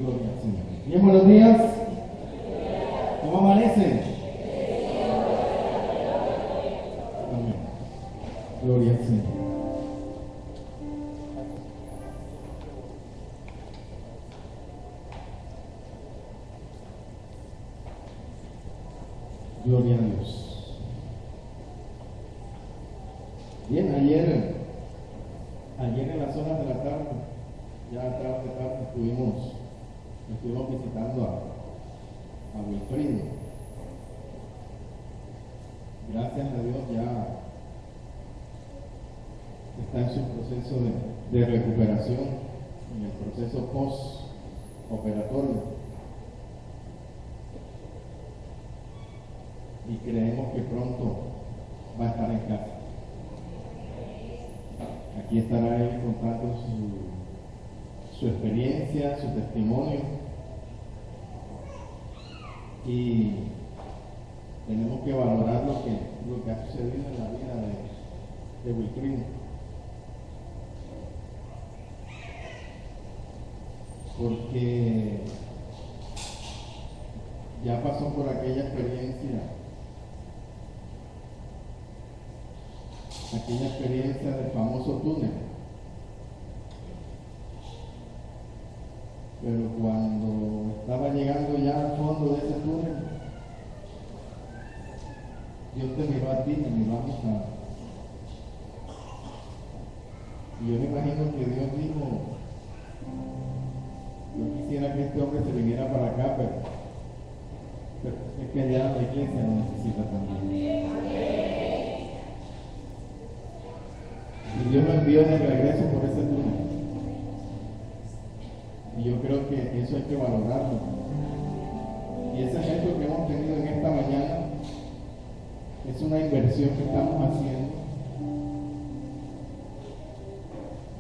Gloria al Señor. Bien, buenos días. ¿Cómo amanecen? Amén. Gloria al Señor. Gloria a Dios. Bien, ayer en las horas de la tarde, ya tarde estuvimos visitando a Wilfrido. Gracias a Dios ya está en su proceso de recuperación, en el proceso post-operatorio. Y creemos que pronto va a estar en casa. Aquí estará él contando su experiencia, su testimonio, y tenemos que valorar lo que ha sucedido en la vida de Wilfrido, porque ya pasó por aquella experiencia del famoso túnel. Pero cuando estaba llegando ya al fondo de ese túnel, Dios te miró a ti, me miró a mi padre. Y yo me imagino que Dios dijo: yo quisiera que este hombre se viniera para acá, pero es que ya la iglesia lo necesita también. Y Dios lo envió de regreso por ese túnel. Y yo creo que eso hay que valorarlo. Y ese ejemplo que hemos tenido en esta mañana es una inversión que estamos haciendo.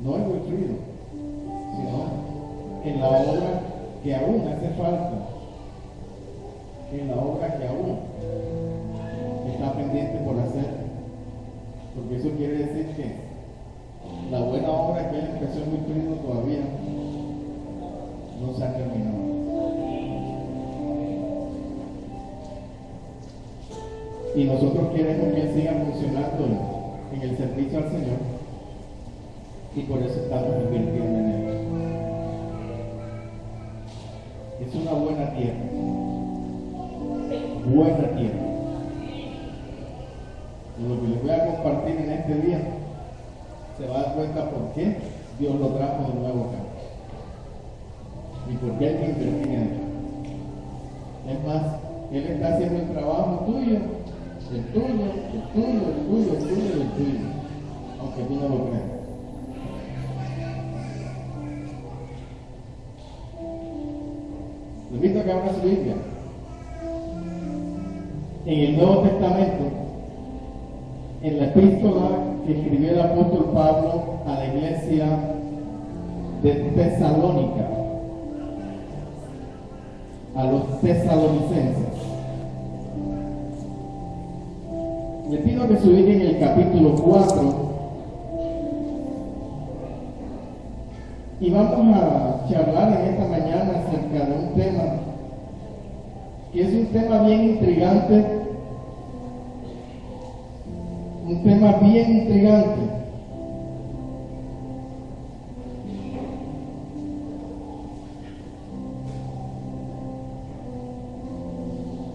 No en Wilfrido, sino en la obra que aún hace falta. En la obra que aún está pendiente por hacer. Porque eso quiere decir que la buena obra que él empezó en Wilfrido todavía no se ha terminado. Y nosotros queremos que él siga funcionando en el servicio al Señor, y por eso estamos invirtiendo en él. Es una buena tierra. Buena tierra. Y lo que les voy a compartir en este día, se va a dar cuenta por qué Dios lo trajo de nuevo acá. Y por qué hay que invertir en él. Es más, él está haciendo el trabajo tuyo, el tuyo, aunque tú no lo creas. Les invito a que abra su Biblia. En el Nuevo Testamento, en la epístola que escribió el apóstol Pablo a la iglesia de Tesalónica, a los tesalonicenses. Le pido que se ubiquen en el capítulo 4 y vamos a charlar en esta mañana acerca de un tema que es un tema bien intrigante,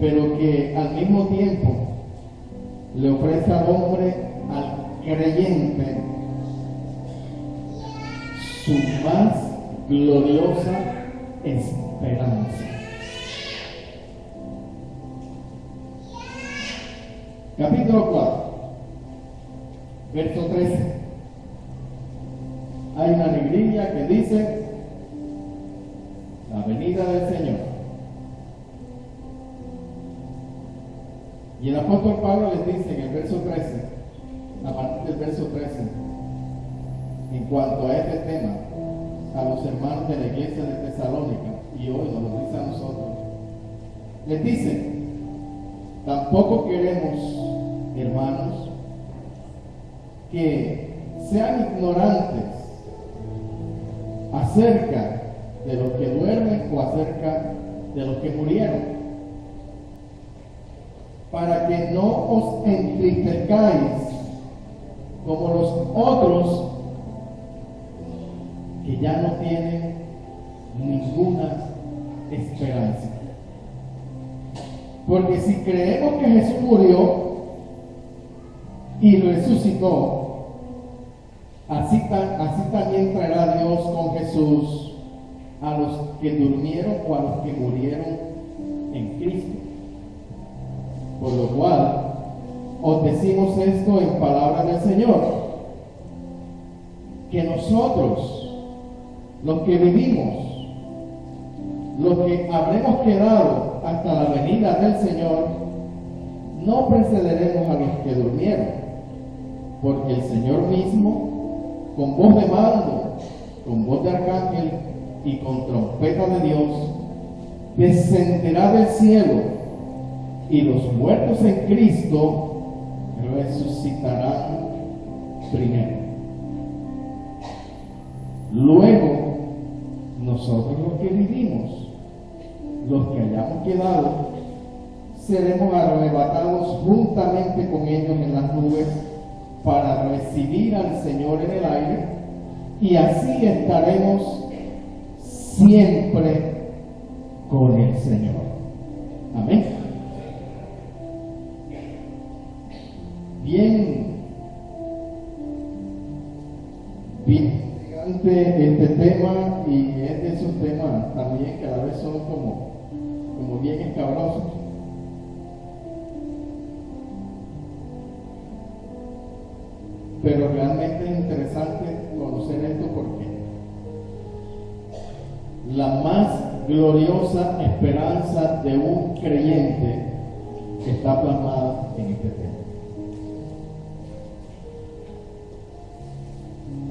pero que al mismo tiempo le ofrece al hombre, al creyente, su más gloriosa esperanza. Capítulo 4, verso 13. Hay una negrilla que dice: la venida del Señor. Y el apóstol Pablo les dice en el verso 13, a partir del verso 13, en cuanto a este tema, a los hermanos de la iglesia de Tesalónica, y hoy nos lo dice a nosotros, les dice: tampoco queremos, hermanos, que sean ignorantes acerca de los que duermen o acerca de los que murieron, para que no os entristezcáis como los otros que ya no tienen ninguna esperanza. Porque si creemos que Jesús murió y resucitó, así también traerá Dios con Jesús a los que durmieron o a los que murieron en Cristo. Por lo cual, os decimos esto en palabra del Señor, que nosotros, los que vivimos, los que habremos quedado hasta la venida del Señor, no precederemos a los que durmieron, porque el Señor mismo, con voz de mando, con voz de arcángel y con trompeta de Dios, descenderá del cielo, y los muertos en Cristo resucitarán primero. Luego, nosotros los que vivimos, los que hayamos quedado, seremos arrebatados juntamente con ellos en las nubes para recibir al Señor en el aire, y así estaremos siempre con el Señor. Amén. Bien gigante este tema, y es de esos temas también que a la vez son como bien escabrosos. Pero realmente es interesante conocer esto porque la más gloriosa esperanza de un creyente está plasmada en este tema.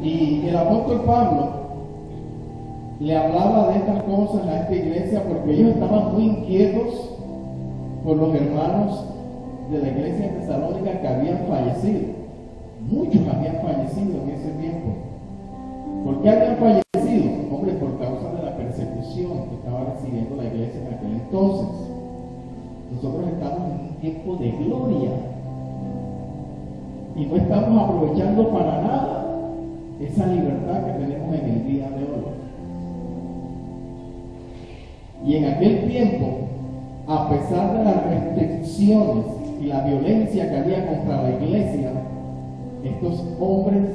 Y el apóstol Pablo le hablaba de estas cosas a esta iglesia porque ellos estaban muy inquietos por los hermanos de la iglesia de Tesalónica que habían fallecido. Muchos habían fallecido en ese tiempo. ¿Por qué habían fallecido? Hombre, por causa de la persecución que estaba recibiendo la iglesia en aquel entonces. Nosotros estamos en un tiempo de gloria y no estamos aprovechando para nada esa libertad que tenemos en el día de hoy. Y en aquel tiempo, a pesar de las restricciones y la violencia que había contra la iglesia, estos hombres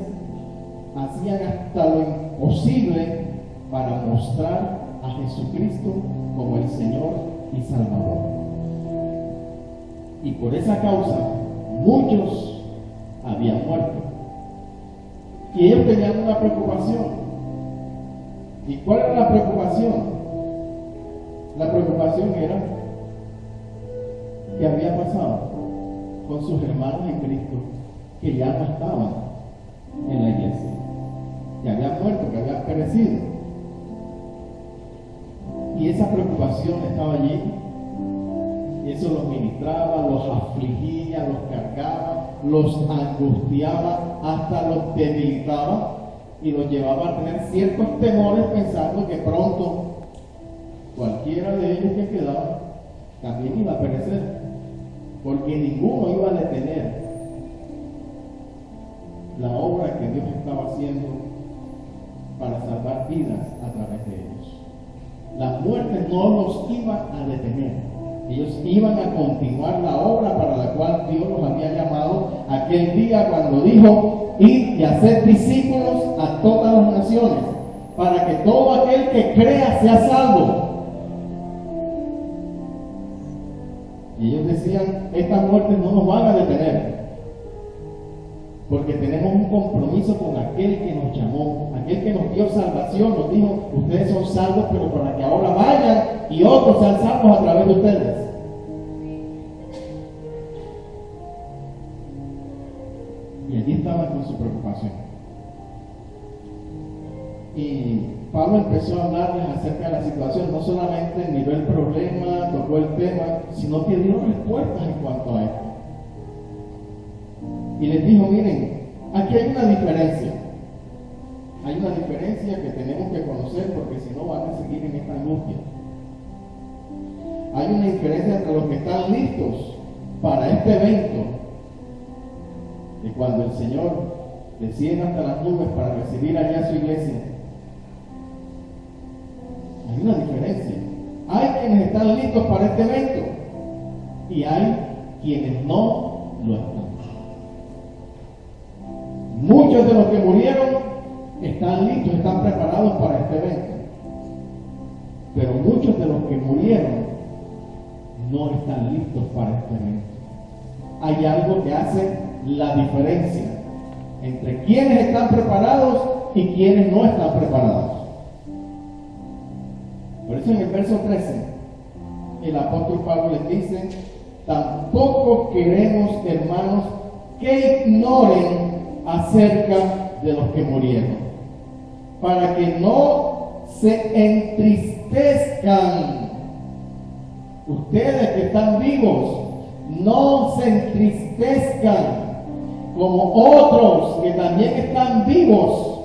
hacían hasta lo imposible para mostrar a Jesucristo como el Señor y Salvador. Y por esa causa, muchos habían muerto. Y ellos tenían una preocupación. ¿Y cuál era la preocupación? La preocupación era ¿qué había pasado con sus hermanos en Cristo que ya no estaban en la iglesia? Que habían muerto, que habían perecido. Y esa preocupación estaba allí. Y eso los ministraba, los afligía, los cargaba, los angustiaba, hasta los debilitaba y los llevaba a tener ciertos temores pensando que pronto cualquiera de ellos que quedaba también iba a perecer, porque ninguno iba a detener la obra que Dios estaba haciendo para salvar vidas a través de ellos. Las muertes no los iban a detener. Ellos iban a continuar la obra para la cual Dios los había llamado aquel día cuando dijo: id y haced discípulos a todas las naciones, para que todo aquel que crea sea salvo. Y ellos decían: estas muertes no nos van a detener, porque tenemos un compromiso con aquel que nos llamó, aquel que nos dio salvación. Nos dijo: ustedes son salvos, pero para que ahora vayan y otros sean salvos a través de ustedes. Y allí estaban con su preocupación. Y Pablo empezó a hablarles acerca de la situación. No solamente miró el problema, tocó el tema, sino que dio respuestas en cuanto a esto. Y les dijo: miren, aquí hay una diferencia que tenemos que conocer, porque si no van a seguir esta angustia. Hay una diferencia entre los que están listos para este evento, de cuando el Señor desciende hasta las nubes para recibir allá a su iglesia. Hay una diferencia. Hay quienes están listos para este evento y hay quienes no lo están. Muchos de los que murieron están listos, están preparados para este evento, pero muchos de los que murieron no están listos para este evento. Hay algo que hace la diferencia entre quienes están preparados y quienes no están preparados. Por eso en el verso 13, el apóstol Pablo les dice: tampoco queremos, hermanos, que ignoren acerca de los que murieron, para que no se entristezcan. Ustedes que están vivos, no se entristezcan como otros que también están vivos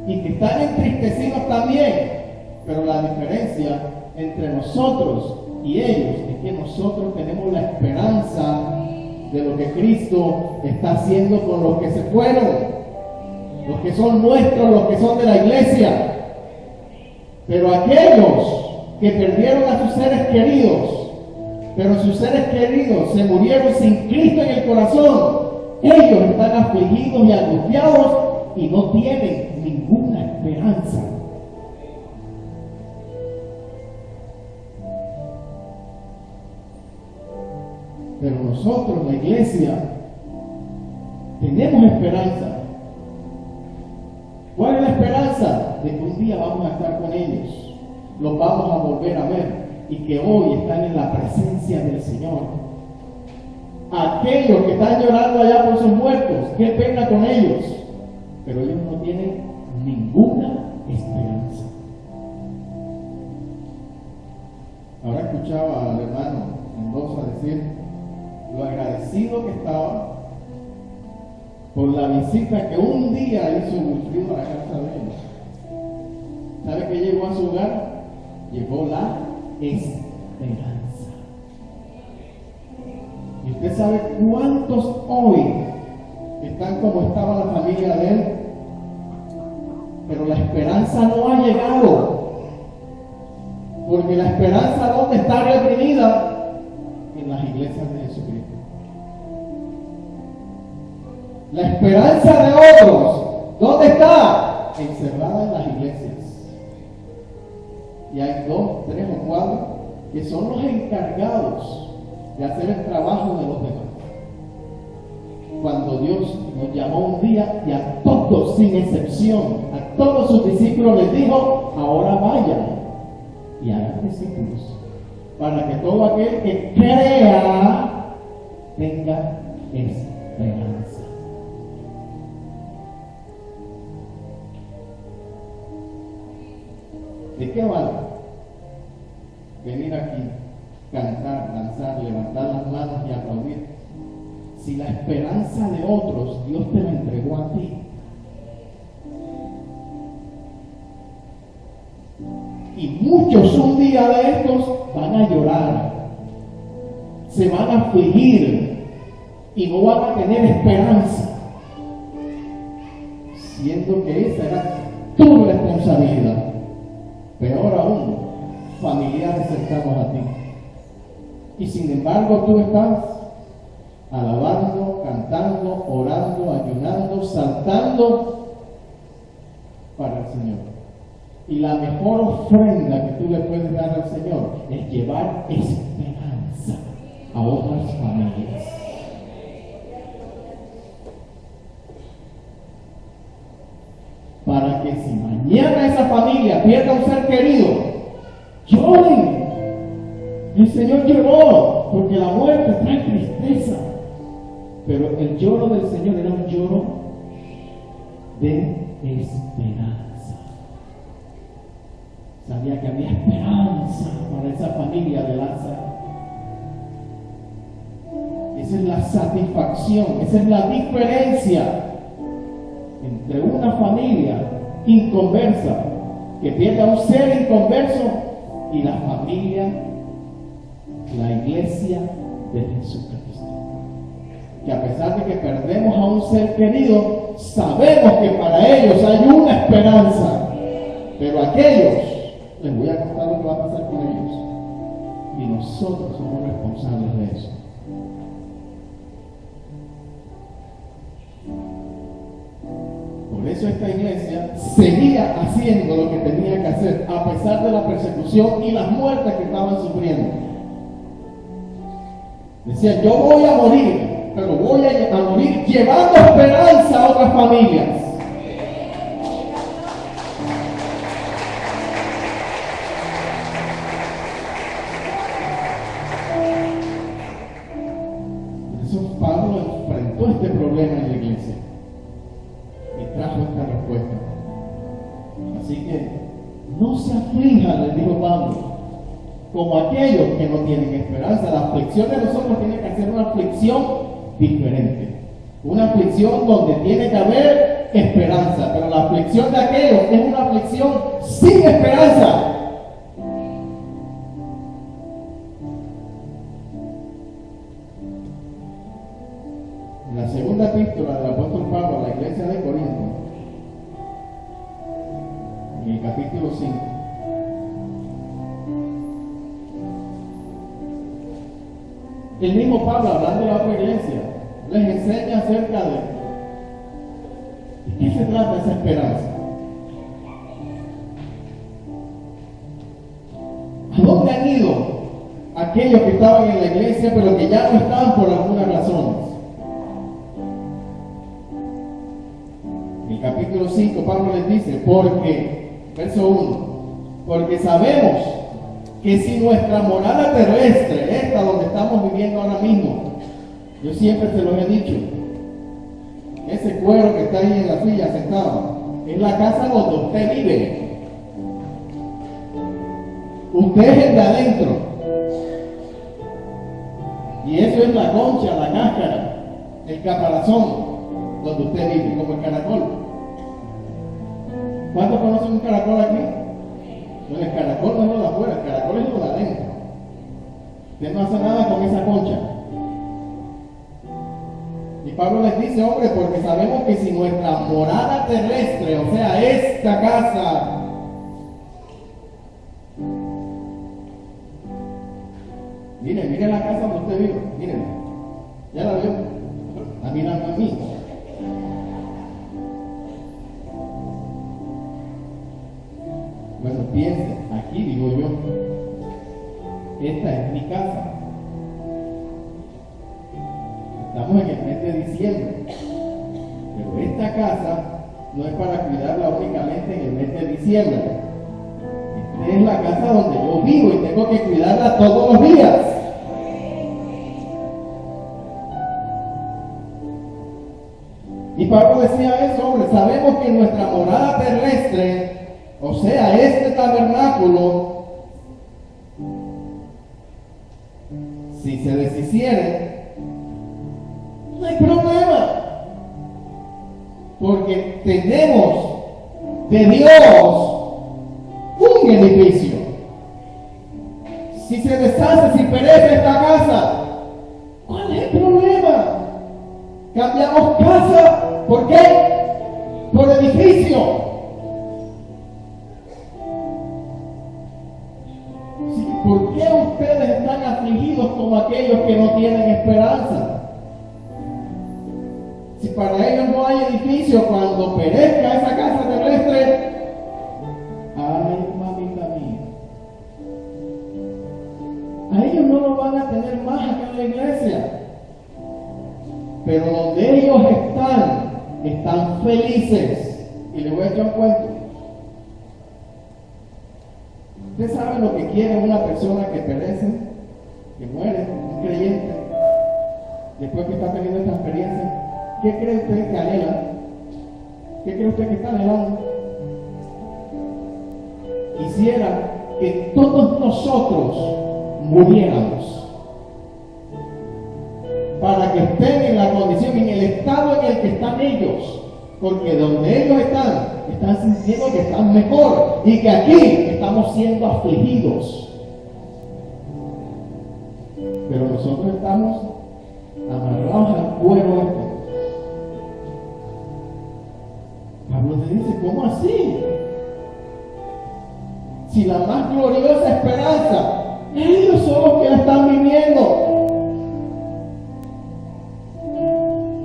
y que están entristecidos también. Pero la diferencia entre nosotros y ellos es que nosotros tenemos la esperanza de lo que Cristo está haciendo con los que se fueron, los que son nuestros, los que son de la iglesia. Pero aquellos que perdieron a sus seres queridos, pero sus seres queridos se murieron sin Cristo en el corazón, ellos están afligidos y angustiados y no tienen ninguna esperanza. Pero nosotros, la iglesia, tenemos esperanza. ¿Cuál es la esperanza? De que un día vamos a estar con ellos, los vamos a volver a ver y que hoy están en la presencia del Señor. Aquellos que están llorando allá por sus muertos, qué pena con ellos, pero ellos no tienen ninguna esperanza. Ahora escuchaba al hermano Mendoza decir lo agradecido que estaba por la visita que un día hizo Wilfrido a la casa de ellos. ¿Sabe qué llegó a su hogar? Llegó la esperanza. ¿Y usted sabe cuántos hoy están como estaba la familia de él? Pero la esperanza no ha llegado. Porque la esperanza, ¿dónde está reprimida? En las iglesias de Jesucristo. La esperanza de otros, ¿dónde está? Encerrada en las iglesias. Y hay 2, 3 o 4 que son los encargados de hacer el trabajo de los demás. Cuando Dios nos llamó un día y a todos, sin excepción, a todos sus discípulos les dijo: ahora vayan y hagan discípulos, para que todo aquel que crea tenga esperanza. ¿De qué vale venir aquí, cantar, danzar, levantar las manos y aplaudir, si la esperanza de otros Dios te la entregó a ti? Y muchos un día de estos van a llorar, se van a afligir y no van a tener esperanza, siendo que esa era tu responsabilidad. Peor aún, familiares cercanos a ti. Y sin embargo tú estás alabando, cantando, orando, ayunando, saltando para el Señor. Y la mejor ofrenda que tú le puedes dar al Señor es llevar esperanza a otras familias. Para que si mañana esa familia pierda un ser querido, lloren. El Señor lloró porque la muerte trae tristeza. Pero el lloro del Señor era un lloro de esperanza. Sabía que había esperanza para esa familia de Lázaro. Esa es la satisfacción, esa es la diferencia entre una familia inconversa que pierde a un ser inconverso y la familia, la iglesia de Jesucristo. Que a pesar de que perdemos a un ser querido, sabemos que para ellos hay una esperanza. Pero aquellos, les voy a contar lo que va a pasar con ellos. Y nosotros somos responsables de eso. Por eso esta iglesia seguía haciendo lo que tenía que hacer, a pesar de la persecución y las muertes que estaban sufriendo. Decía, yo voy a morir, pero voy a morir llevando esperanza a otras familias. Por eso Pablo enfrentó este problema en la iglesia y trajo esta respuesta. Así que no se aflijan, les dijo Pablo, como aquellos que no tienen esperanza. La aflicción de nosotros tiene que ser una aflicción diferente, una aflicción donde tiene que haber esperanza, pero la aflicción de aquellos es una aflicción sin esperanza. En la segunda epístola del apóstol Pablo a la iglesia de Corinto, en el capítulo 5, el mismo Pablo, hablando de la otra iglesia, les enseña acerca de qué se trata esa esperanza. ¿A dónde han ido aquellos que estaban en la iglesia pero que ya no estaban por algunas razones? En el capítulo 5 Pablo les dice, verso 1, porque sabemos que si nuestra morada terrestre, esta donde estamos viviendo ahora mismo, yo siempre se los he dicho, ese cuero que está ahí en la silla sentado, es la casa donde usted vive. Usted es el de adentro. Y eso es la concha, la cáscara, el caparazón, donde usted vive, como el caracol. ¿Cuántos conocen un caracol aquí? Bueno, el caracol no es lo de afuera, el caracol es lo de adentro. Usted no hace nada con esa concha. Y Pablo les dice, hombre, porque sabemos que si nuestra morada terrestre, o sea, esta casa, miren la casa donde usted vive, miren, ya la vio, está mirando a mí. Bueno, piensen, aquí digo yo, esta es mi casa. Estamos en el mes de diciembre, pero esta casa no es para cuidarla únicamente en el mes de diciembre. Esta es la casa donde yo vivo y tengo que cuidarla todos los días. Y Pablo decía eso, hombre, sabemos que nuestra morada terrestre, o sea, este tabernáculo, si se deshiciere, no hay problema, porque tenemos de Dios un edificio. Si se deshace, si perece esta casa, ¿cuál es el problema? Cambiamos casa, ¿por qué? Por edificio. ¿Por qué ustedes están afligidos como aquellos que no tienen esperanza? Si para ellos no hay edificio, cuando perezca esa casa terrestre, ay, mamita mía, a ellos no lo van a tener más acá en la iglesia, pero donde ellos están felices. Y les voy a echar un cuento. ¿Usted sabe lo que quiere una persona que perece, que muere, un creyente, después que está teniendo esta experiencia? ¿Qué cree usted que anhela? ¿Qué cree usted que está anhelando? Quisiera que todos nosotros muriéramos para que estén en la condición, en el estado en el que están ellos, Porque donde ellos están sintiendo que están mejor y que aquí estamos siendo afligidos. Pero nosotros estamos amarrados al cuero este. Pablo le dice, ¿cómo así? Si la más gloriosa esperanza, ellos son los que la están viviendo.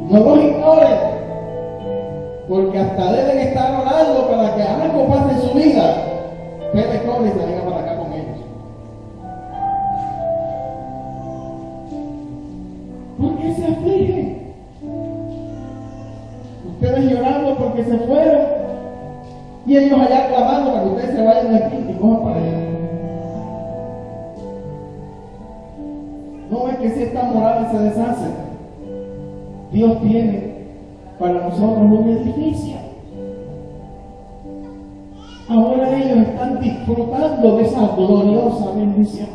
No los ignoren, porque hasta deben estar orando para que algo pase en su vida. Pepe corre y se venga para acá con ellos. ¿Por qué se afligen? Ustedes llorando porque se fueron y ellos allá clamando para que ustedes se vayan de aquí y cojan para allá. No es que si esta morada se deshace. Dios tiene para nosotros un edificio. Ahora ellos están disfrutando de esa gloriosa bendición.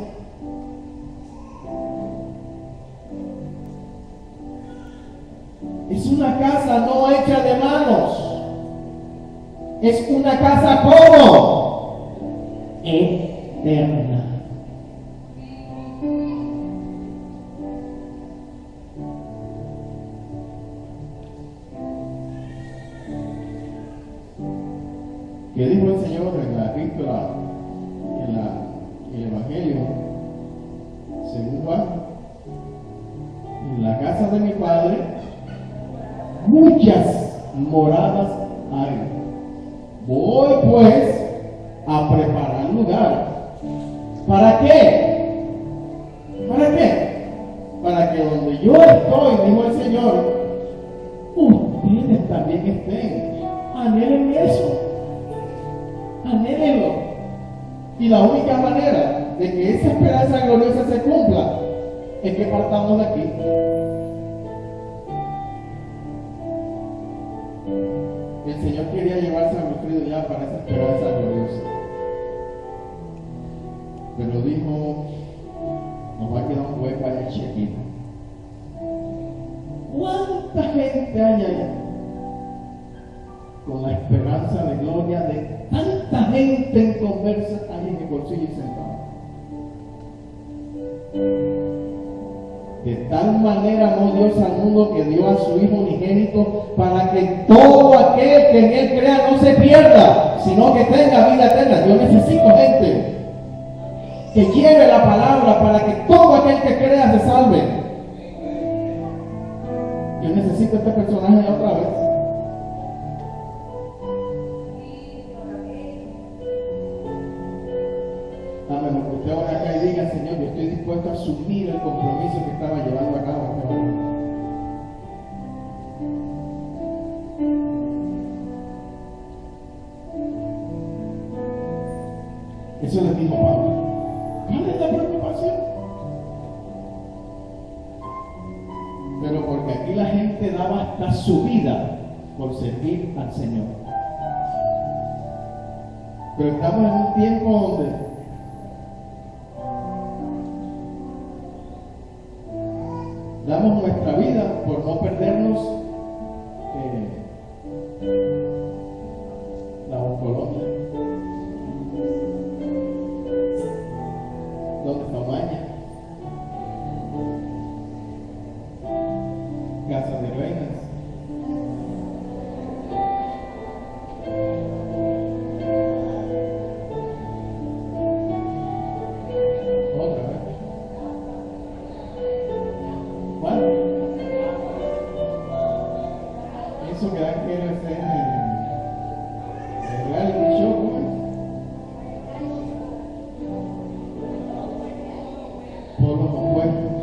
Es una casa no hecha de manos. Es una casa como eterna. ¿Qué dijo el Señor en la epístola, en el Evangelio, según Juan? En la casa de mi Padre muchas moradas hay. Voy pues a preparar lugar. ¿Para qué? ¿Para qué? Para que donde yo estoy, dijo el Señor, ustedes también estén. Anhelen eso. Anhélenlo. Y la única manera de que esa esperanza gloriosa se cumpla es que partamos de aquí. El Señor quería llevarse a Wilfrido ya para esa esperanza gloriosa, pero dijo, nos va a quedar un hueco en el check-in. ¿Cuánta gente hay allá con la esperanza de gloria de tanta gente en conversa ahí en el bolsillo y sentado? De tal manera amó Dios al mundo que dio a su Hijo unigénito para que todo aquel que en Él crea no se pierda, sino que tenga vida eterna. Yo necesito gente que lleve la palabra para que todo aquel que crea se salve. Yo necesito este personaje otra vez. Amén. Usted ahora acá y diga, Señor, yo estoy dispuesto a asumir el compromiso que estaba llevando a cabo este hombre. Eso les dijo Pablo. ¿Cuál es la preocupación? Pero porque aquí la gente daba hasta su vida por servir al Señor. Pero estamos en un tiempo donde damos nuestra vida por no perdernos la oncologia. ¿Dónde está Maña? Casa de Reinas. Otra vez. ¿Cuál? Eso que dan que hacer el reality show, ¿cómo es? Por los opuestos.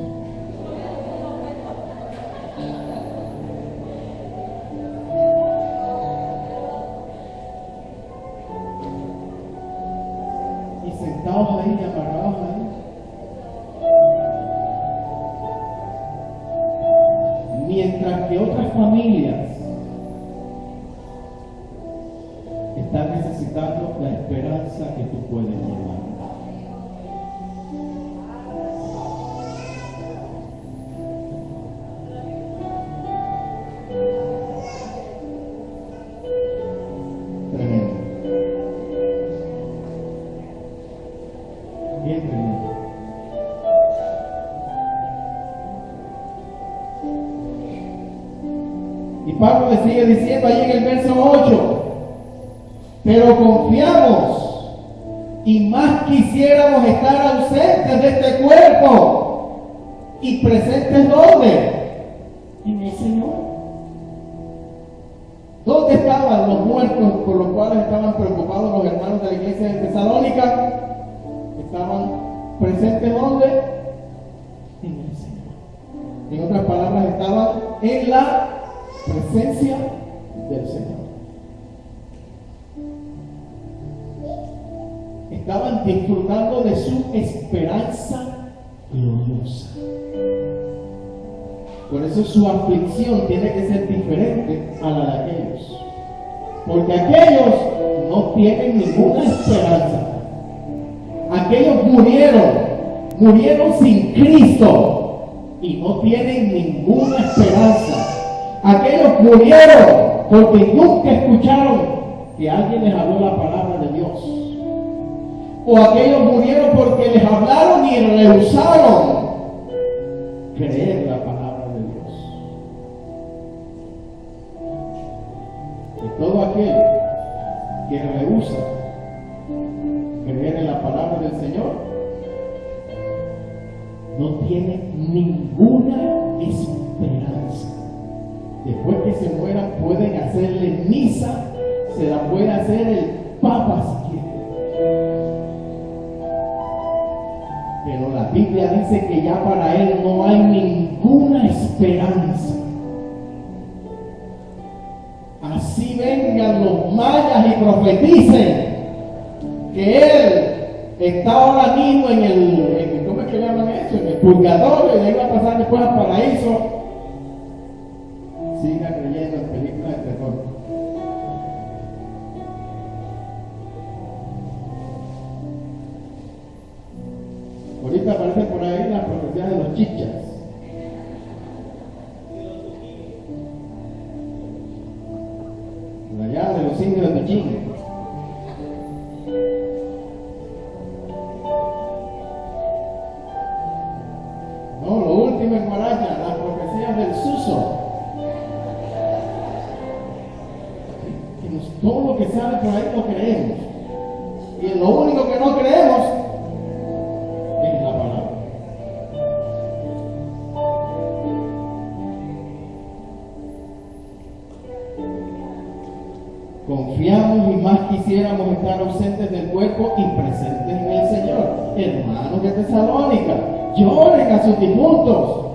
Y sentados ahí, amarrados ahí. Mientras que otras familias están necesitando la esperanza que tú puedes llevar. Pablo le sigue diciendo ahí en el verso 8, pero confiamos y más quisiéramos estar ausentes de este cuerpo y presentes ¿dónde? En el Señor. ¿Dónde estaban los muertos por los cuales estaban preocupados los hermanos de la iglesia de Tesalónica? Estaban presentes ¿dónde? En el Señor. En otras palabras, estaban en la presencia del Señor. Estaban disfrutando de su esperanza gloriosa. Por eso su aflicción tiene que ser diferente a la de aquellos. Porque aquellos no tienen ninguna esperanza. Aquellos murieron sin Cristo y no tienen ninguna esperanza. Aquellos murieron porque nunca escucharon que alguien les habló la palabra de Dios. O aquellos murieron porque les hablaron y rehusaron creer la palabra de Dios. Y todo aquel que rehúsa creer en la palabra del Señor no tiene ninguna esperanza. Después que se mueran pueden hacerle misa, se la puede hacer el Papa si quiere. Pero la Biblia dice que ya para él no hay ninguna esperanza. Así vengan los mayas y profeticen que él está ahora mismo en el ¿cómo es que llaman eso? En el purgatorio y de ahí va a pasar después al paraíso. Siga creyendo en películas de terror. Ahorita aparece por ahí la profecía de los chichas. De allá de los indios de Chile. No, lo último en Guaracha, las profecías del Suso. Todo lo que sale por ahí lo creemos. Y lo único que no creemos es la palabra. Confiamos y más quisiéramos estar ausentes del cuerpo y presentes en el Señor. Hermanos de Tesalónica, lloren a sus difuntos,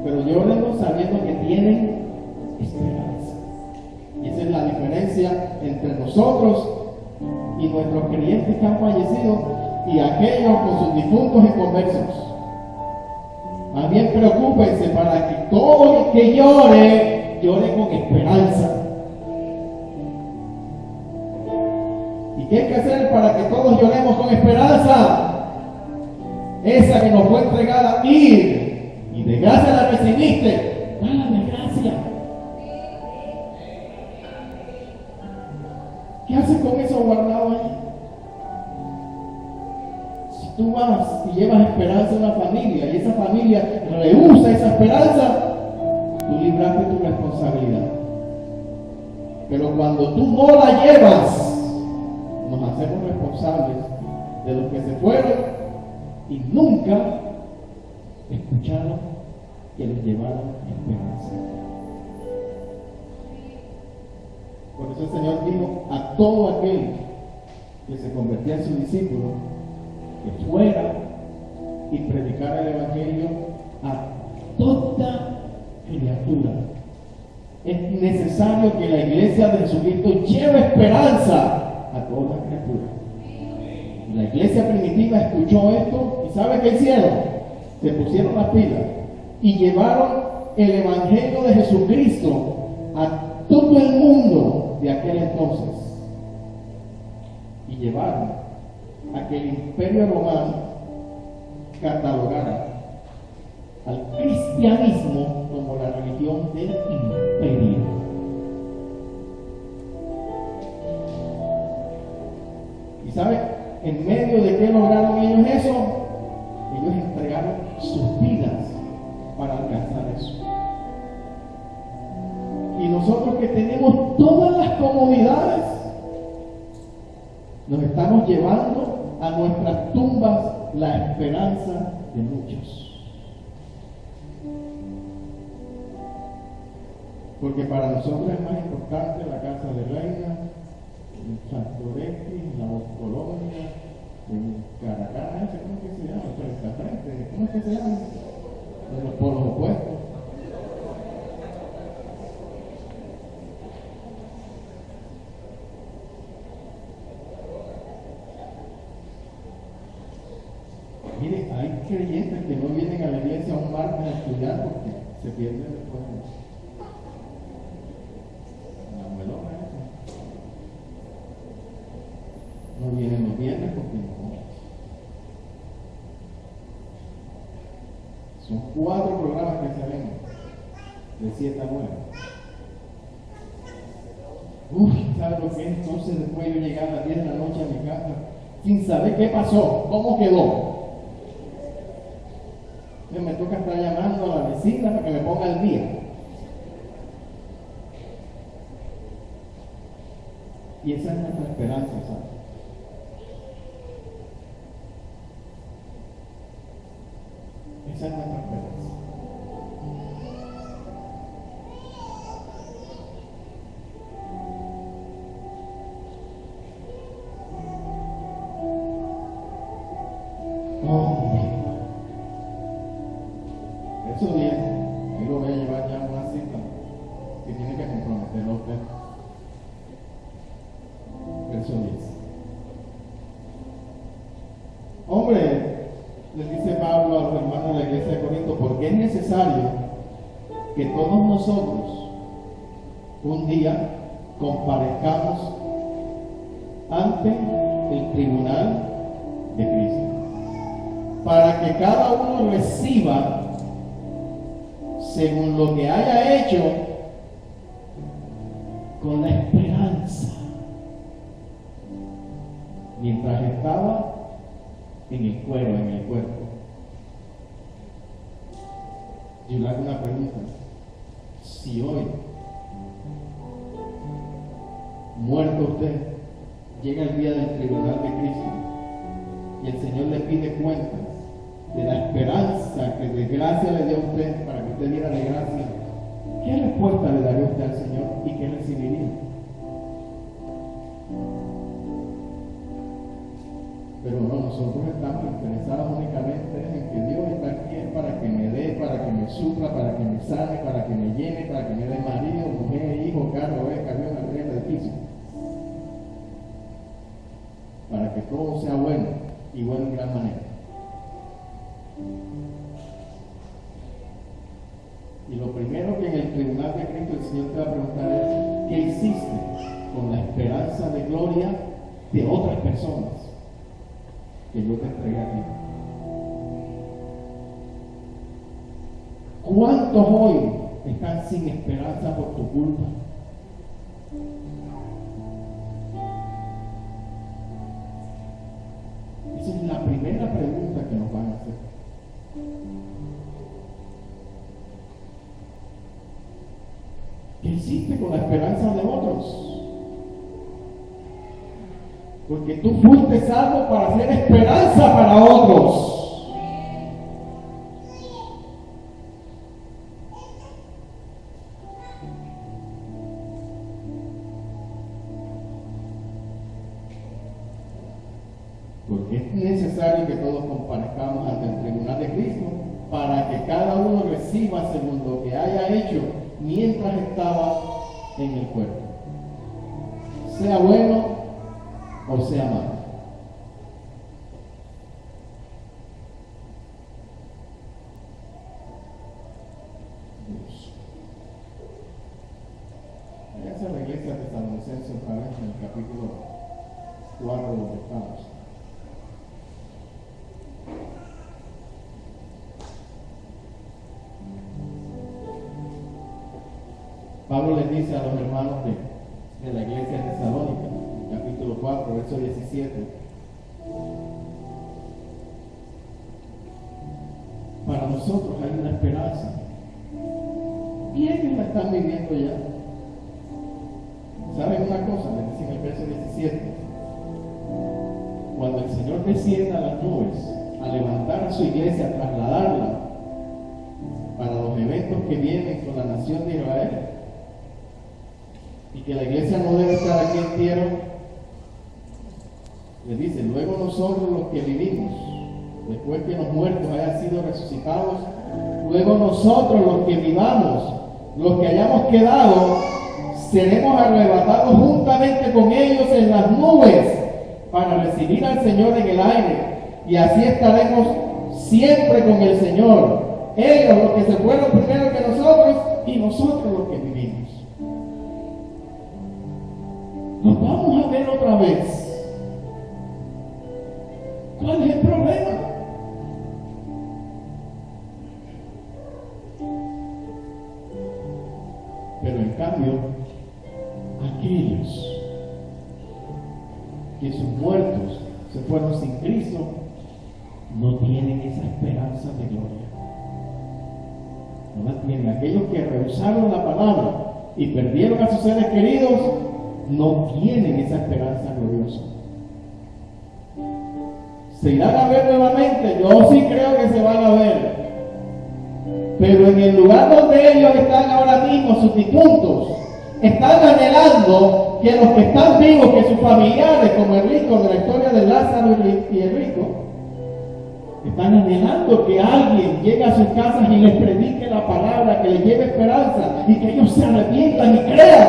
pero lloren sabiendo que tienen esperanza. Y esa es la diferencia entre nosotros y nuestros creyentes que han fallecido y aquellos con sus difuntos inconversos. Más bien preocúpense para que todo el que llore con esperanza. ¿Y qué hay que hacer para que todos lloremos con esperanza? Esa que nos fue entregada, ir y de gracia la recibiste, dale de gracia. ¿Qué haces con eso guardado ahí? Si tú vas y llevas esperanza a una familia y esa familia rehúsa esa esperanza, tú libraste tu responsabilidad. Pero cuando tú no la llevas, nos hacemos responsables de los que se fueron y nunca escucharon que les llevaron esperanza. Por eso el Señor dijo a todo aquel que se convertía en su discípulo que fuera y predicara el Evangelio a toda criatura. Es necesario que la iglesia de Jesucristo lleve esperanza a toda criatura. La iglesia primitiva escuchó esto y ¿sabe qué hicieron? Se pusieron las pilas y llevaron el Evangelio de Jesucristo a todo el mundo de aquel entonces. Y llevaron a que el Imperio Romano catalogara al cristianismo como la religión del imperio. ¿Y sabe? En medio de qué lograron ellos eso, ellos entregaron sus vidas para alcanzar eso. Y nosotros que tenemos todas las comodidades, nos estamos llevando a nuestras tumbas la esperanza de muchos. Porque para nosotros es más importante la casa de Reina, el Santoretti, la Colonia, el Caracas, ¿cómo es que se llama? Frente a frente, ¿cómo es que se llama? De los polos opuestos. Mire, hay creyentes que no vienen a la iglesia un martes a estudiar porque se pierden después. La muelona esa. No vienen los viernes porque no. Son 4 programas que se ven de 7 a 9. ¿Sabes lo que es? Entonces después yo llegar a las 10 de la noche a mi casa sin saber qué pasó, cómo quedó. Me toca estar llamando a la vecina para que me ponga al día. Y esa es nuestra esperanza, ¿sabes? Esa es nuestra esperanza. Eso 10, ahí lo voy a llevar ya a una cita que tiene que comprometerlo a usted. Verso 10. Hombre, les dice Pablo a los hermanos de la iglesia de Corinto, porque es necesario que todos nosotros un día comparezcamos ante el tribunal de Cristo, para que cada uno reciba según lo que haya hecho con la esperanza mientras estaba en el cuerpo. Yo le hago una pregunta: si hoy, muerto usted, llega el día del tribunal de Cristo y el Señor le pide cuentas de la esperanza que de gracia le dio a usted para que usted diera de gracia, ¿qué respuesta le daría usted al Señor y qué recibiría? Pero no, nosotros estamos interesados únicamente en que Dios está aquí para que me dé, para que me supla, para que me sane, para que me llene, para que me dé marido, mujer, hijo, carro, beca, avión, arriendo, edificio. Para que todo sea bueno y bueno en gran manera. Y lo primero que en el tribunal de Cristo el Señor te va a preguntar es: ¿qué hiciste con la esperanza de gloria de otras personas que yo te entregué a ti? ¿Cuántos hoy están sin esperanza por tu culpa? Esa es la primera pregunta que nos van a hacer. ¿Qué hiciste con la esperanza de otros? Porque tú fuiste salvo para ser esperanza para otros. Porque es necesario que todos comparezcamos ante el tribunal de Cristo para que cada uno reciba según lo que haya hecho mientras estaba en el cuerpo, sea bueno o sea malo. Váyanse a la iglesia tesalonicense otra vez en el capítulo 4 donde estamos. Pablo les dice a los hermanos de la iglesia de Tesalónica, capítulo 4, verso 17: para nosotros hay una esperanza, y ellos la están viviendo ya. ¿saben una cosa? Les dice en el verso 17. Cuando el Señor descienda a las nubes a levantar a su iglesia, a trasladarla para los eventos que vienen con la nación de Israel, y que la iglesia no debe estar aquí en tierra, les dice: luego nosotros los que vivimos, después que los muertos hayan sido resucitados, luego nosotros los que vivamos, los que hayamos quedado, seremos arrebatados juntamente con ellos en las nubes para recibir al Señor en el aire, y así estaremos siempre con el Señor. Ellos, los que se fueron primero que nosotros, y nosotros los que vivimos. Nos vamos a ver otra vez. ¿Cuál es el problema? Pero en cambio, aquellos que sus muertos se fueron sin Cristo, no tienen esa esperanza de gloria. No la tienen. Aquellos que rehusaron la palabra y perdieron a sus seres queridos, no tienen esa esperanza gloriosa. ¿Se irán a ver nuevamente? Yo sí creo que se van a ver. Pero en el lugar donde ellos están ahora mismo, sus difuntos, están anhelando que los que están vivos, que sus familiares, como el rico de la historia de Lázaro y el rico, están anhelando que alguien llegue a sus casas y les predique la palabra, que les lleve esperanza, y que ellos se arrepientan y crean,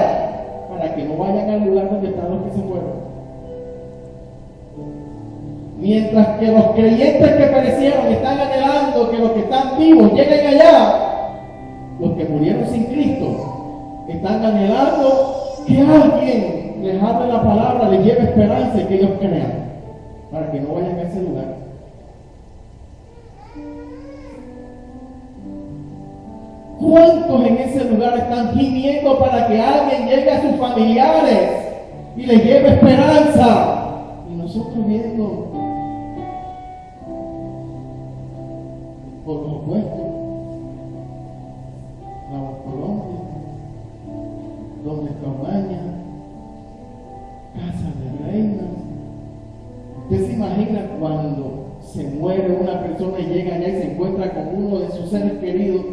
para que no vayan al lugar donde están los que se fueron. Mientras que los creyentes que perecieron están anhelando que los que están vivos lleguen allá, los que murieron sin Cristo están anhelando que alguien les hable la palabra, les lleve esperanza y que ellos crean, para que no vayan a ese lugar. ¿Cuántos en ese lugar están gimiendo para que alguien llegue a sus familiares y les lleve esperanza? Y nosotros viendo por lo opuesto, la Colombia, donde Cabaña, Casa de Reinas. ¿Usted se imagina cuando se muere una persona y llega allá y se encuentra con uno de sus seres queridos?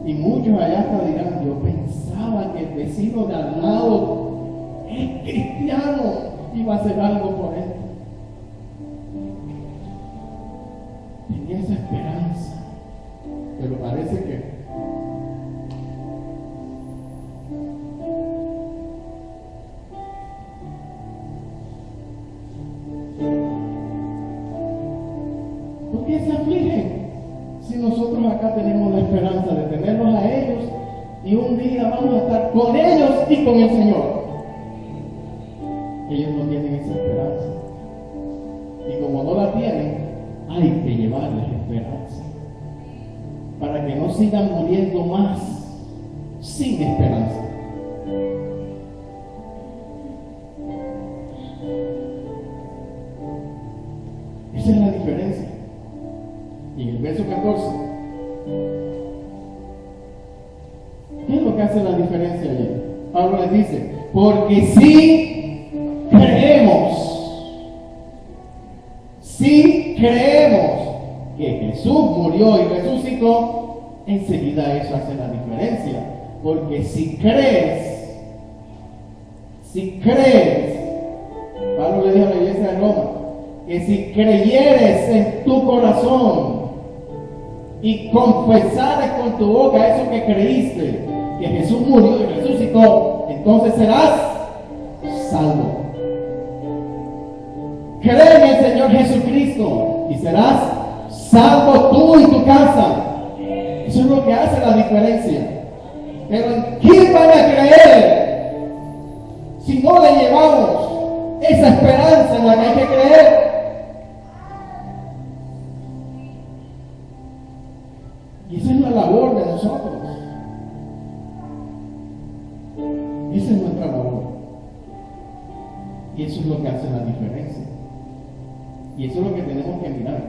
Y muchos allá hasta dirán: yo pensaba que el vecino de al lado es cristiano, iba a hacer algo por él. Tenía esa esperanza, pero parece que ¿por qué se afligen? Si nosotros acá tenemos la esperanza de tenerlos a ellos, y un día vamos a estar con ellos y con el Señor. Ellos no tienen esa esperanza, y como no la tienen, hay que llevarles esperanza, para que no sigan muriendo más sin esperanza. Esa es la diferencia. Y en el verso 14, ¿qué es lo que hace la diferencia allí? Pablo les dice: porque si creemos que Jesús murió y resucitó, enseguida eso hace la diferencia. Porque si crees, Pablo le dijo a la iglesia de Roma, que si creyeres en tu corazón y confesares con tu boca eso que creíste, que Jesús murió y resucitó, entonces serás salvo. Cree en el Señor Jesucristo y serás salvo tú y tu casa. Eso es lo que hace la diferencia. Pero ¿en quién van a creer si no le llevamos esa esperanza en la que hay que creer? Y esa es la labor de nosotros. Esa es nuestra labor. Y eso es lo que hace la diferencia. Y eso es lo que tenemos que mirar.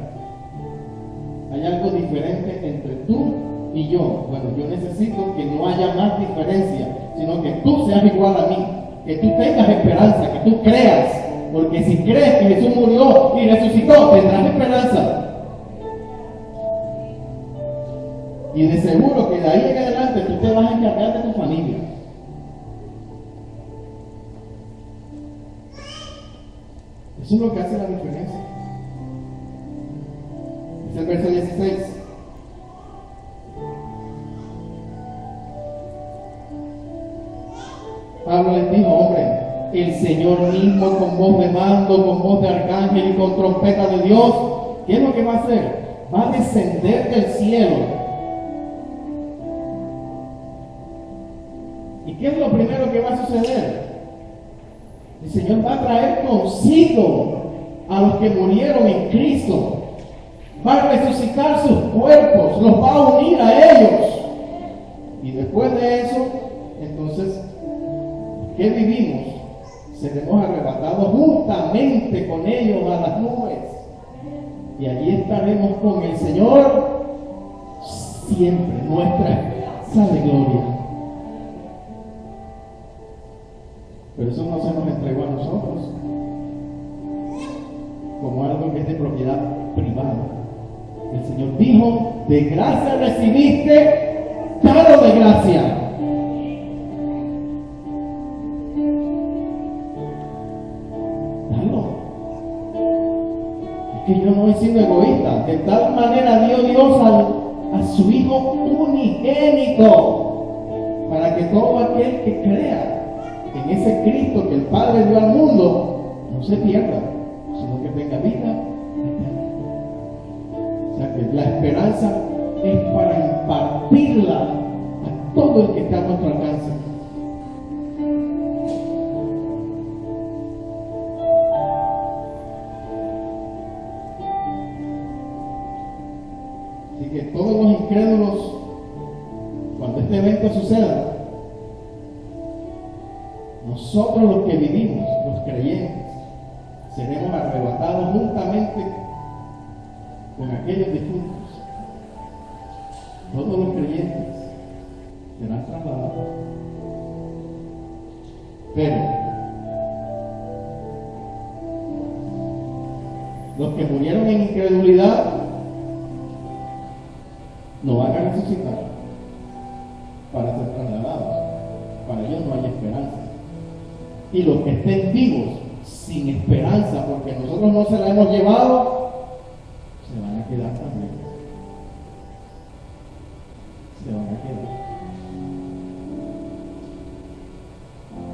Hay algo diferente entre tú y yo, bueno, yo necesito que no haya más diferencia, sino que tú seas igual a mí, que tú tengas esperanza, que tú creas, porque si crees que Jesús murió y resucitó, tendrás esperanza. Y de seguro que de ahí en adelante tú te vas a encargar de tu familia. Eso es lo que hace la diferencia. Es el verso 16. Pablo les dijo, hombre, el Señor mismo con voz de mando, con voz de arcángel y con trompeta de Dios, ¿qué es lo que va a hacer? Va a descender del cielo. ¿Y qué es lo primero que va a suceder? El Señor va a traer consigo a los que murieron en Cristo. Va a resucitar sus cuerpos, los va a unir a ellos. Y después de eso, entonces, ¿qué vivimos? Seremos arrebatados juntamente con ellos a las nubes. Y allí estaremos con el Señor siempre, nuestra esperanza de gloria. Pero eso no se nos entregó a nosotros como algo que es de propiedad privada. El Señor dijo, de gracia recibiste, dalo de gracia. Dalo. Es que yo no he sido egoísta. De tal manera dio Dios a su Hijo unigénito, para que todo aquel que crea en ese Cristo que el Padre dio al mundo no se pierda, sino que tenga vida eterna. O sea que la esperanza es para impartirla a todo el que está a nuestro alcance. Así que todos los incrédulos, cuando este evento suceda, nosotros los que vivimos, los creyentes, seremos arrebatados juntamente con aquellos difuntos. Todos los creyentes serán trasladados. Pero los que murieron en incredulidad no van a resucitar para ser trasladados. Para ellos no hay esperanza. Y los que estén vivos sin esperanza, porque nosotros no se la hemos llevado, se van a quedar también. Se van a quedar.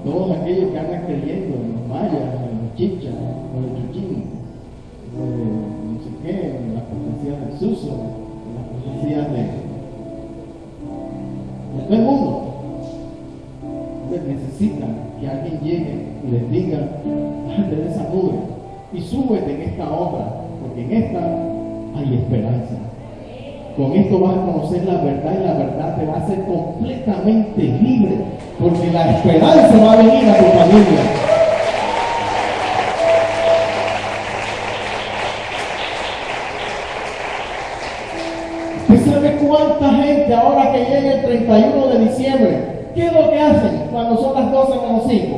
Todos aquellos que andan creyendo en los mayas, en los chichas, en los chuchín, no sé qué, en las profecías del Suso, en las profecías de todo el mundo, necesitan que alguien llegue y les diga, bájate de esa nube y súbete en esta obra, porque en esta hay esperanza. Con esto vas a conocer la verdad y la verdad te va a hacer completamente libre, porque la esperanza va a venir a tu familia. ¿Usted sabe cuánta gente ahora que llega el 31 de diciembre? ¿Qué es lo que hacen cuando son las 12 menos 5?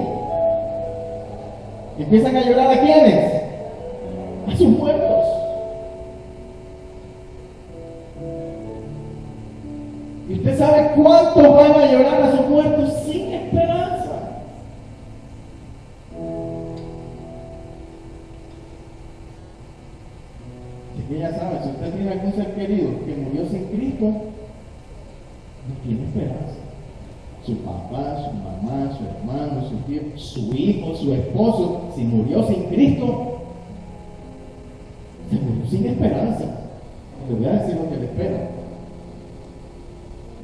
¿Empiezan a llorar a quiénes? A sus muertos. ¿Y usted sabe cuántos van a llorar a sus muertos sin esperanza? Así que ya sabe, si usted tiene algún ser querido que murió sin Cristo, no tiene esperanza. Su papá, su mamá, su hermano, su tío, su hijo, su esposo, si murió sin Cristo, se murió sin esperanza. Le voy a decir lo que le espera.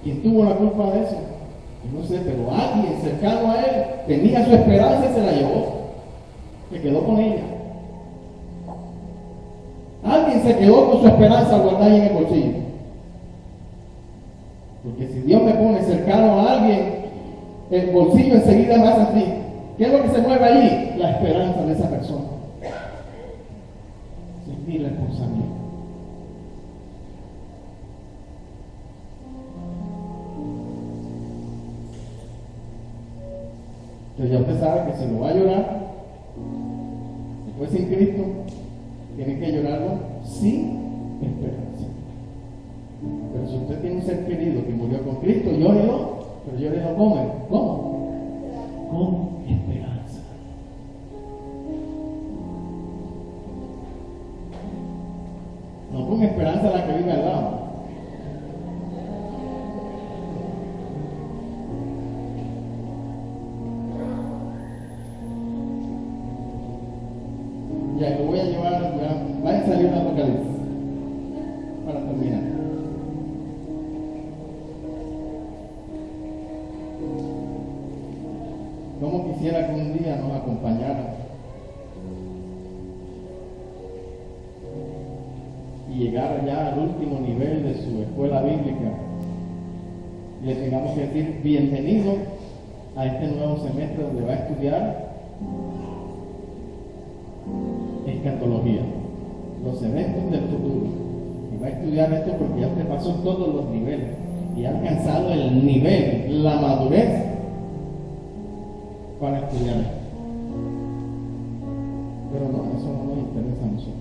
¿Quién tuvo la culpa de eso? Yo no sé, pero alguien cercano a él tenía su esperanza y se la llevó. Se quedó con ella. Alguien se quedó con su esperanza guardada en el bolsillo. Porque si Dios me pone cercano a alguien, el bolsillo enseguida va a así. ¿Qué es lo que se mueve allí? La esperanza de esa persona. Es mi responsabilidad. Entonces ya usted sabe que si lo va a llorar, después sin Cristo, tiene que llorarlo sin esperanza. Pero si usted tiene un ser querido que murió con Cristo, llórelo, pero llórelo ¿cómo? Con esperanza. No con esperanza la que vive al lado. Ya, lo voy a llevar, vaya a salir un Apocalipsis para terminar. Como quisiera que un día nos acompañara y llegara ya al último nivel de su escuela bíblica y le tengamos que decir bienvenido a este nuevo semestre donde va a estudiar escatología, los eventos del futuro, y va a estudiar esto porque ya usted pasó todos los niveles y ha alcanzado el nivel, la madurez para estudiar esto. Pero no, eso no nos interesa a nosotros.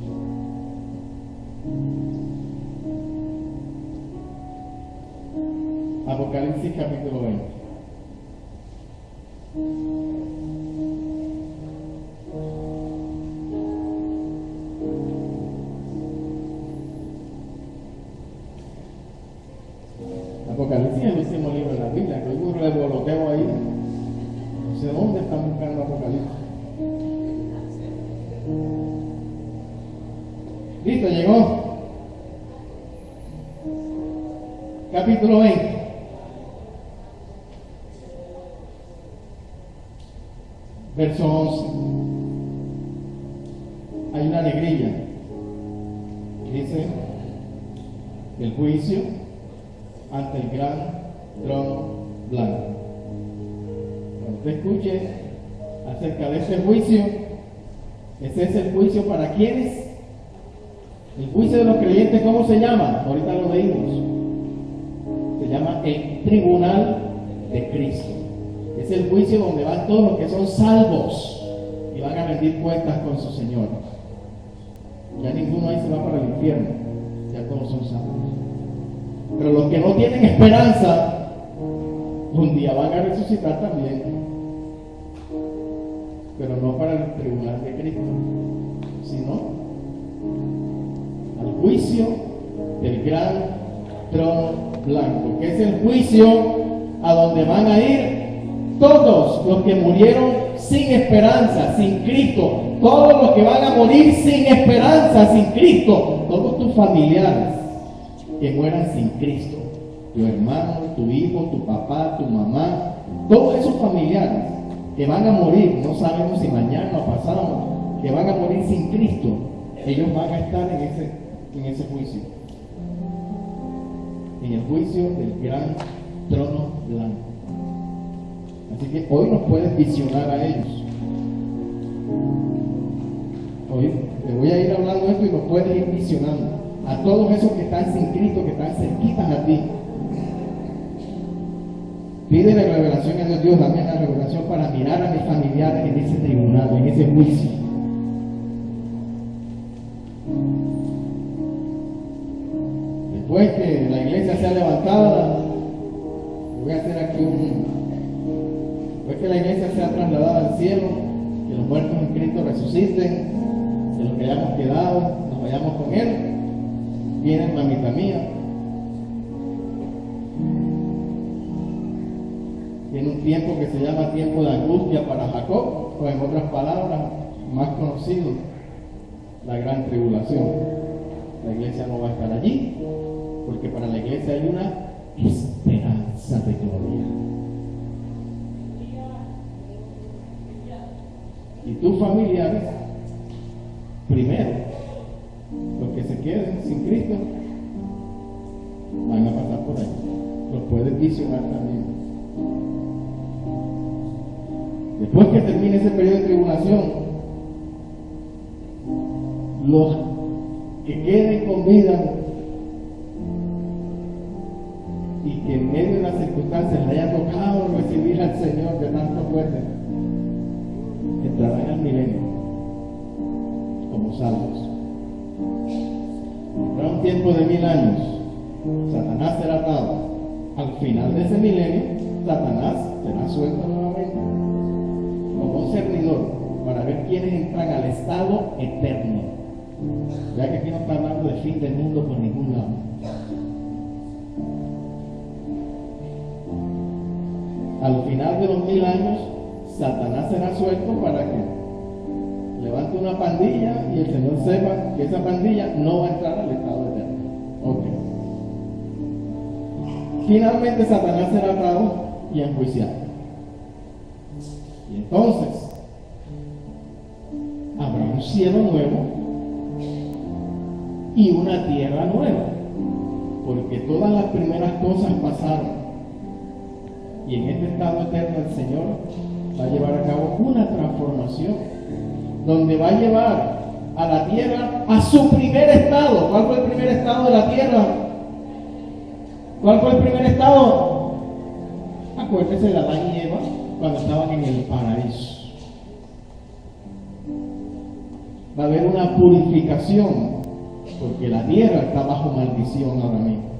Apocalipsis capítulo 20. Apocalipsis es el último libro de la Biblia, que hay un revoloteo ahí. No sé dónde están buscando Apocalipsis. Listo, llegó. Capítulo 20. Verso 11. Hay una negrilla. Dice: el juicio ante el gran trono blanco. Cuando usted escuche acerca de ese juicio, ese es el juicio para quienes. El juicio de los creyentes, ¿cómo se llama? Ahorita lo leímos. Se llama el tribunal de Cristo. Es el juicio donde van todos los que son salvos y van a rendir cuentas con su Señor. Ya ninguno ahí se va para el infierno, ya todos son salvos. Pero los que no tienen esperanza, un día van a resucitar también, pero no para el tribunal de Cristo, sino al juicio del gran trono blanco, que es el juicio a donde van a ir todos los que murieron sin esperanza, sin Cristo, todos los que van a morir sin esperanza, sin Cristo, todos tus familiares que mueran sin Cristo, tu hermano, tu hijo, tu papá, tu mamá, todos esos familiares que van a morir, no sabemos si mañana o pasado, que van a morir sin Cristo, ellos van a estar en ese juicio, en el juicio del gran trono blanco. Así que hoy nos puedes visionar a ellos. Hoy te voy a ir hablando esto y nos puedes ir visionando a todos esos que están sin Cristo, que están cerquitas a ti. Pídele revelación a Dios. Dios, dame la revelación para mirar a mis familiares en ese tribunal, en ese juicio. Después que la iglesia sea levantada, voy a hacer aquí después que la iglesia sea trasladada al cielo, que los muertos en Cristo resuciten, que los que hayamos quedado nos vayamos con Él, viene mamita mía. Tiene un tiempo que se llama tiempo de angustia para Jacob, o en otras palabras, más conocido, la gran tribulación. La iglesia no va a estar allí, porque para la iglesia hay una esperanza de gloria. Y tus familiares, primero, los que se queden sin Cristo, van a pasar por ahí. Los puedes visionar también. Después que termine ese periodo de tribulación, los que queden con vida y que en medio de las circunstancias le haya tocado recibir al Señor de tanto fuerte, entrarán al milenio como salvos. Habrá un tiempo de 1000 años. Satanás será atado. Al final de ese milenio, Satanás será suelto nuevamente como un servidor para ver quiénes entran al estado eterno. Ya que aquí no está hablando de fin del mundo por ningún lado. Al final de los 1000 años, Satanás será suelto para que levante una pandilla y el Señor sepa que esa pandilla no va a entrar al estado eterno. Ok. Finalmente Satanás será atado y enjuiciado. Y entonces habrá un cielo nuevo y una tierra nueva, porque todas las primeras cosas pasaron. Y en este estado eterno el Señor va a llevar a cabo una transformación, donde va a llevar a la tierra a su primer estado. ¿Cuál fue el primer estado de la tierra? ¿Cuál fue el primer estado? Acuérdense de Adán y Eva cuando estaban en el paraíso. Va a haber una purificación, porque la tierra está bajo maldición ahora mismo.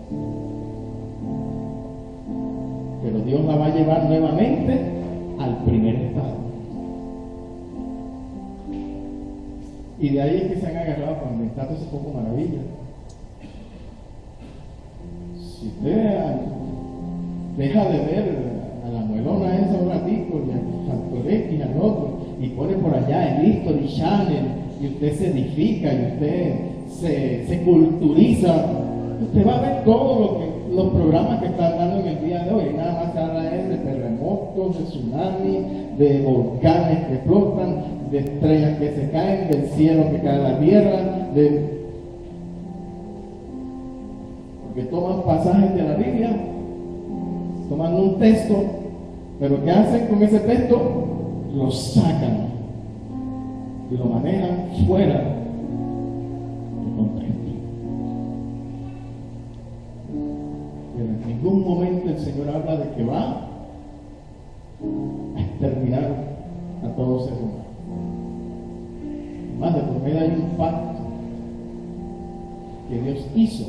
Pero Dios la va a llevar nuevamente al primer estado. Y de ahí es que se han agarrado para inventar ese poco maravilla. Si usted deja de ver a la muelona esa un ratico, y al Factor X y al otro, y pone por allá el History Channel, y usted se edifica, y usted se culturiza, usted va a ver todo lo que los programas que están dando en el día de hoy. Nada más se habla de terremotos, de tsunamis, de volcanes que explotan, de estrellas que se caen, del cielo que cae a la tierra, porque toman pasajes de la Biblia, toman un texto, pero ¿qué hacen con ese texto? Lo sacan y lo manejan fuera del contexto. Pero en ningún momento el Señor habla de que va a exterminar a todos ser humano. Más de por medio hay un pacto que Dios hizo,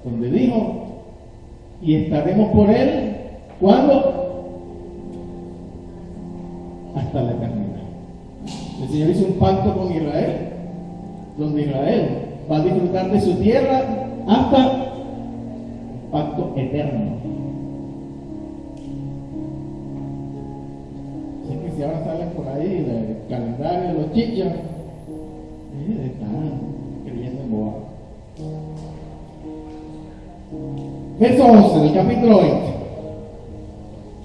donde dijo: y estaremos por Él, ¿cuándo? Hasta la eternidad. El Señor hizo un pacto con Israel, donde Israel va a disfrutar de su tierra hasta un pacto eterno. Así que si ahora salen por ahí el calendario de los chichas, están creyendo en boa. Verso 11 del capítulo 20.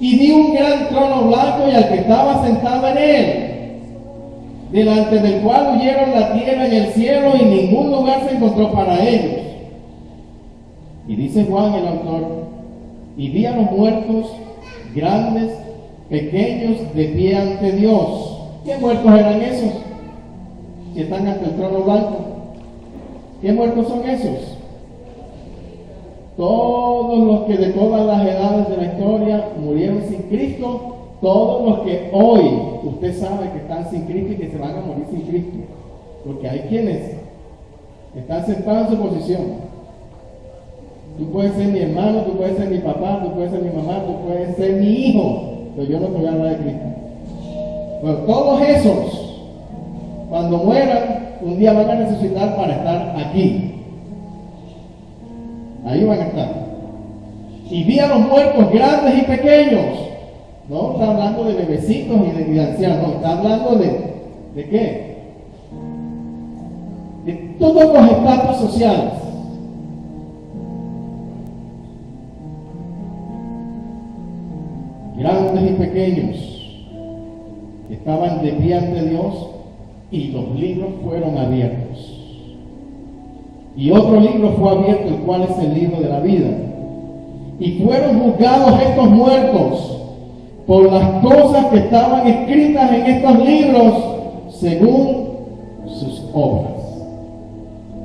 Y vi un gran trono blanco y al que estaba sentado en él, delante del cual huyeron la tierra y el cielo, y ningún lugar se encontró para ellos. Y dice Juan el autor: y vi a los muertos, grandes, pequeños, de pie ante Dios. ¿Qué muertos eran esos? Si están ante el trono blanco, ¿qué muertos son esos? Todos los que de todas las edades de la historia murieron sin Cristo, todos los que hoy usted sabe que están sin Cristo y que se van a morir sin Cristo, porque hay quienes están sentados en su posición. Tú puedes ser mi hermano, tú puedes ser mi papá, tú puedes ser mi mamá, tú puedes ser mi hijo, pero yo no te voy a hablar de Cristo. Bueno, todos esos, cuando mueran, un día van a resucitar para estar aquí. Ahí van a estar. Y vi a los muertos, grandes y pequeños. No está hablando de bebecitos y de ancianos, no, está hablando ¿de qué? De todos los estratos sociales. Grandes y pequeños, estaban de pie ante Dios, y los libros fueron abiertos. Y otro libro fue abierto, el cual es el libro de la vida. Y fueron juzgados estos muertos por las cosas que estaban escritas en estos libros, según sus obras.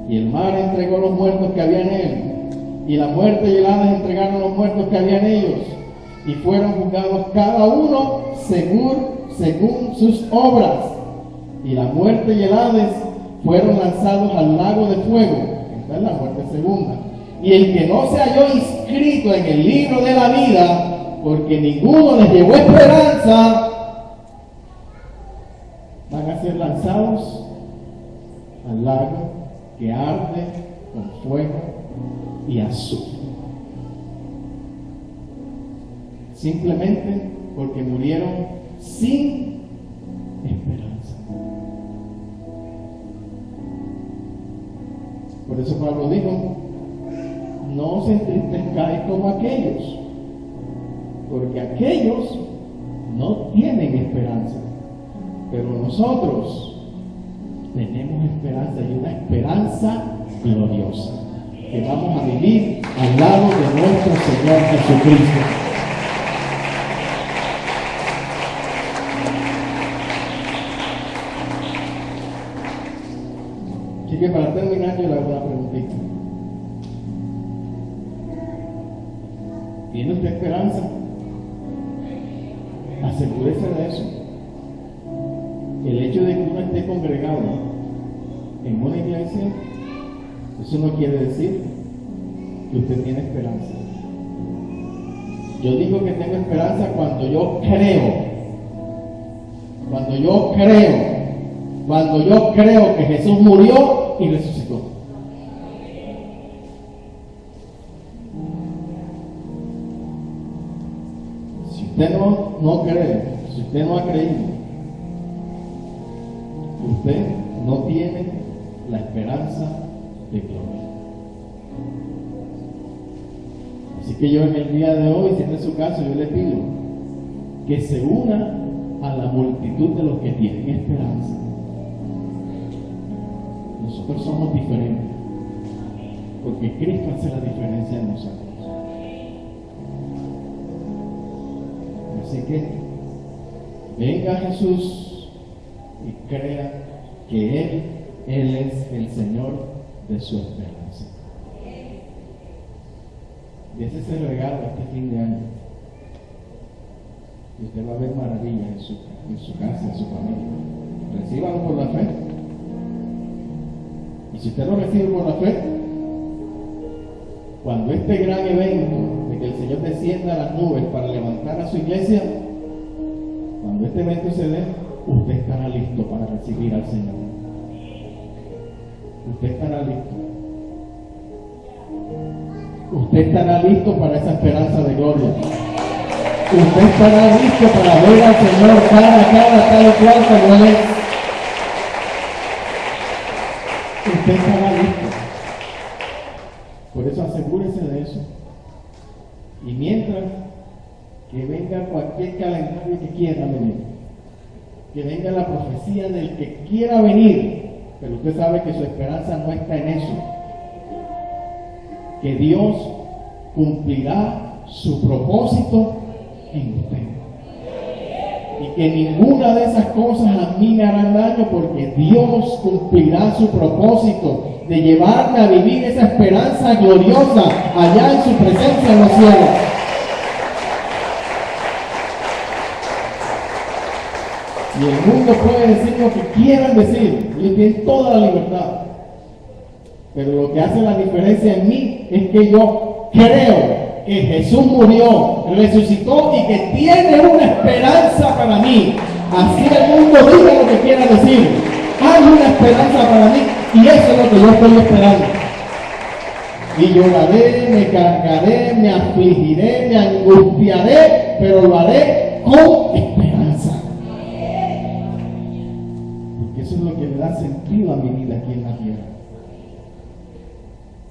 Y el mar entregó los muertos que había en él, y la muerte y el Hades entregaron los muertos que había en ellos, y fueron juzgados cada uno según según sus obras. Y la muerte y el Hades fueron lanzados al lago de fuego. Esta es la muerte segunda. Y el que no se halló inscrito en el libro de la vida, porque ninguno les llevó esperanza, van a ser lanzados al lago que arde con fuego y azufre. Simplemente porque murieron sin esperanza. Por eso Pablo dijo: no os entristezcáis como aquellos, porque aquellos no tienen esperanza, pero nosotros tenemos esperanza, y una esperanza gloriosa, que vamos a vivir al lado de nuestro Señor Jesucristo. Así que para terminar, yo le hago una preguntita. ¿Tiene usted esperanza? Asegúrese de eso. El hecho de que uno esté congregado en una iglesia, eso no quiere decir que usted tiene esperanza. Yo digo que tengo esperanza cuando yo creo. Cuando yo creo que Jesús murió y resucitó. Si usted no cree, si usted no ha creído, usted no tiene la esperanza de gloria. Así que yo en el día de hoy, si este es su caso, yo le pido que se una a la multitud de los que tienen esperanza. Nosotros somos diferentes, porque Cristo hace la diferencia en nosotros. Así que venga a Jesús y crea que Él es el Señor de su esperanza. Y ese es el regalo de este fin de año. Y usted va a ver maravillas en su casa, en su familia. Recíbalo por la fe. Y si usted lo recibe por la fe, cuando este gran evento de que el Señor descienda a las nubes para levantar a su iglesia, cuando este evento se dé, usted estará listo para recibir al Señor. Usted estará listo. Usted estará listo para esa esperanza de gloria. Usted estará listo para ver al Señor cara a cara, tal y cual como Él es. Usted estará listo. Por eso asegúrese de eso. Y mientras que venga cualquier calendario que quiera venir, que venga la profecía del que quiera venir, pero usted sabe que su esperanza no está en eso, que Dios cumplirá su propósito en usted. Y que ninguna de esas cosas a mí me harán daño, porque Dios cumplirá su propósito de llevarme a vivir esa esperanza gloriosa allá en su presencia en los cielos. Y el mundo puede decir lo que quieran decir, y tienen toda la libertad. Pero lo que hace la diferencia en mí es que yo creo que Jesús murió, resucitó y que tiene una esperanza para mí. Así el mundo diga lo que quiera decir, hay una esperanza para mí, y eso es lo que yo estoy esperando. Y lloraré, me cargaré, me afligiré, me angustiaré, pero lo haré con esperanza. Porque eso es lo que le da sentido a mi vida aquí en la tierra.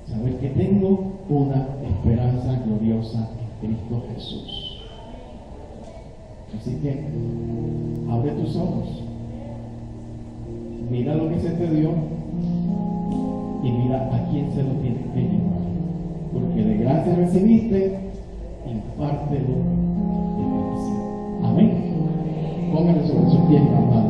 Saber que tengo una esperanza gloriosa en Cristo Jesús. Así que abre tus ojos, mira lo que se te dio y mira a quién se lo tienes que llevar, porque de gracia recibiste, impártelo de gracia. Amén. Pónganle sobre sus pies, mamá.